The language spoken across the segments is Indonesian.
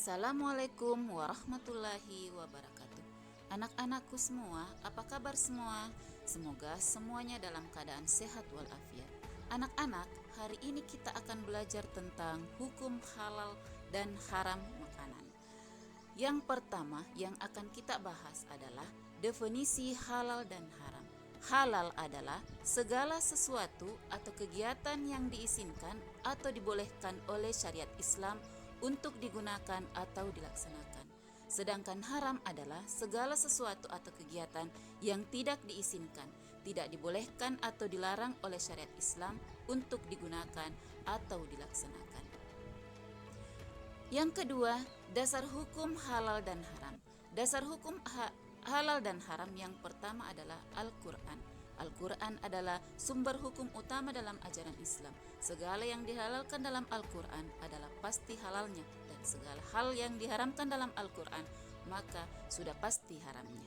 Assalamualaikum warahmatullahi wabarakatuh. Anak-anakku semua, apa kabar semua? Semoga semuanya dalam keadaan sehat walafiat. Anak-anak, hari ini kita akan belajar tentang hukum halal dan haram makanan. Yang pertama yang akan kita bahas adalah definisi halal dan haram. Halal adalah segala sesuatu atau kegiatan yang diizinkan atau dibolehkan oleh syariat Islam untuk digunakan atau dilaksanakan. Sedangkan haram adalah segala sesuatu atau kegiatan yang tidak diizinkan, tidak dibolehkan atau dilarang oleh syariat Islam untuk digunakan atau dilaksanakan. Yang kedua, dasar hukum halal dan haram. Dasar hukum halal dan haram yang pertama adalah Al-Quran. Al-Quran adalah sumber hukum utama dalam ajaran Islam. Segala yang dihalalkan dalam Al-Quran adalah pasti halalnya, dan segala hal yang diharamkan dalam Al-Quran maka sudah pasti haramnya.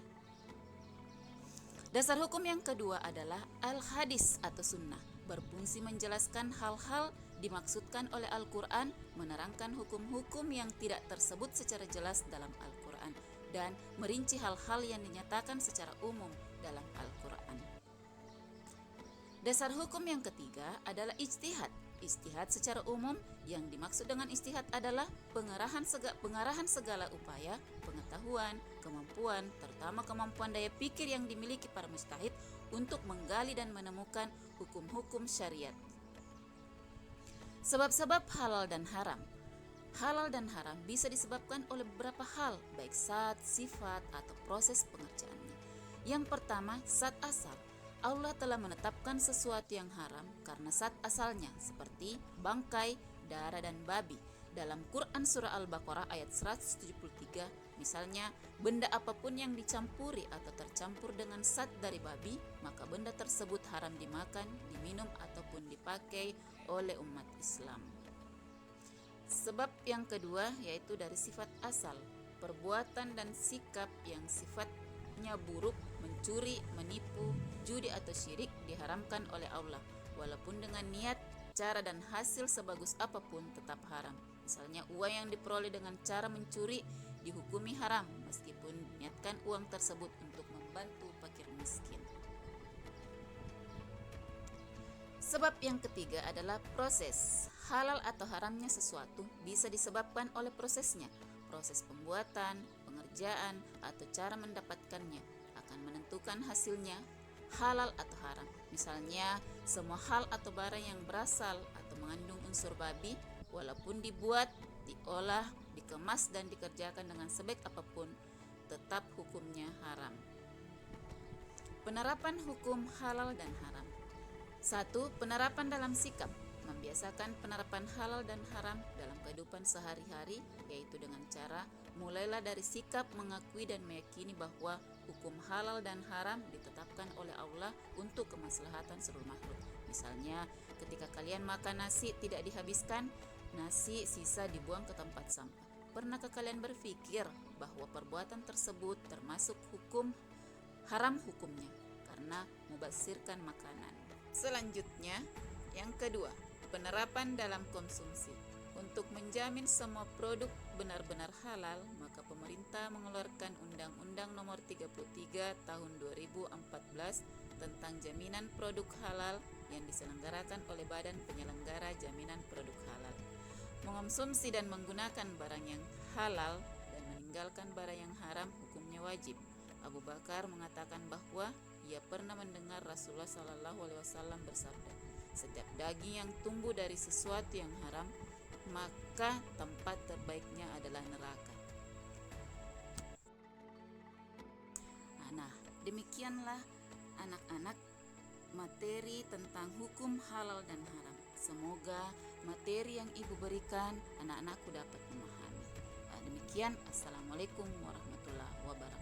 Dasar hukum yang kedua adalah Al-Hadis atau Sunnah, berfungsi menjelaskan hal-hal dimaksudkan oleh Al-Quran, menerangkan hukum-hukum yang tidak tersebut secara jelas dalam Al-Quran, dan merinci hal-hal yang dinyatakan secara umum dalam Al-Quran. Dasar hukum yang ketiga adalah ijtihad. Ijtihad secara umum, yang dimaksud dengan ijtihad adalah pengarahan segala upaya, pengetahuan, kemampuan, terutama kemampuan daya pikir yang dimiliki para mujtahid untuk menggali dan menemukan hukum-hukum syariat. Sebab-sebab halal dan haram. Halal dan haram bisa disebabkan oleh beberapa hal, baik zat, sifat, atau proses pengerjaannya. Yang pertama, zat asal. Allah telah menetapkan sesuatu yang haram karena zat asalnya, seperti bangkai, darah, dan babi. Dalam Quran Surah Al-Baqarah ayat 173, misalnya, benda apapun yang dicampuri atau tercampur dengan zat dari babi, maka benda tersebut haram dimakan, diminum, ataupun dipakai oleh umat Islam. Sebab yang kedua yaitu dari sifat asal, perbuatan dan sikap yang sifatnya buruk, mencuri, menipu, judi atau syirik diharamkan oleh Allah, walaupun dengan niat, cara dan hasil sebagus apapun tetap haram. Misalnya, uang yang diperoleh dengan cara mencuri dihukumi haram meskipun niatkan uang tersebut untuk membantu fakir miskin. Sebab yang ketiga adalah proses. Halal atau haramnya sesuatu bisa disebabkan oleh prosesnya. Proses pembuatan, pengerjaan, atau cara mendapatkannya akan menentukan hasilnya halal atau haram. Misalnya, semua hal atau barang yang berasal atau mengandung unsur babi, walaupun dibuat, diolah, dikemas, dan dikerjakan dengan sebaik apapun, tetap hukumnya haram. Penerapan hukum halal dan haram. 1. Penerapan dalam sikap. Membiasakan penerapan halal dan haram dalam kehidupan sehari-hari, yaitu dengan cara mulailah dari sikap mengakui dan meyakini bahwa hukum halal dan haram ditetapkan oleh Allah untuk kemaslahatan seluruh makhluk. Misalnya, ketika kalian makan nasi tidak dihabiskan, nasi sisa dibuang ke tempat sampah. Pernahkah kalian berpikir bahwa perbuatan tersebut termasuk hukum haram hukumnya karena mubazirkan makanan? Selanjutnya, yang kedua, penerapan dalam konsumsi. Untuk menjamin semua produk benar-benar halal, maka pemerintah mengeluarkan Undang-Undang Nomor 33 Tahun 2014 tentang jaminan produk halal yang diselenggarakan oleh Badan Penyelenggara Jaminan Produk Halal. Mengonsumsi dan menggunakan barang yang halal dan meninggalkan barang yang haram hukumnya wajib. Abu Bakar mengatakan bahwa ia pernah mendengar Rasulullah SAW bersabda, "Setiap daging yang tumbuh dari sesuatu yang haram, maka tempat terbaiknya adalah neraka." Nah, demikianlah anak-anak materi tentang hukum halal dan haram. Semoga materi yang ibu berikan anak-anakku dapat memahami. Demikian, Assalamualaikum warahmatullahi wabarakatuh.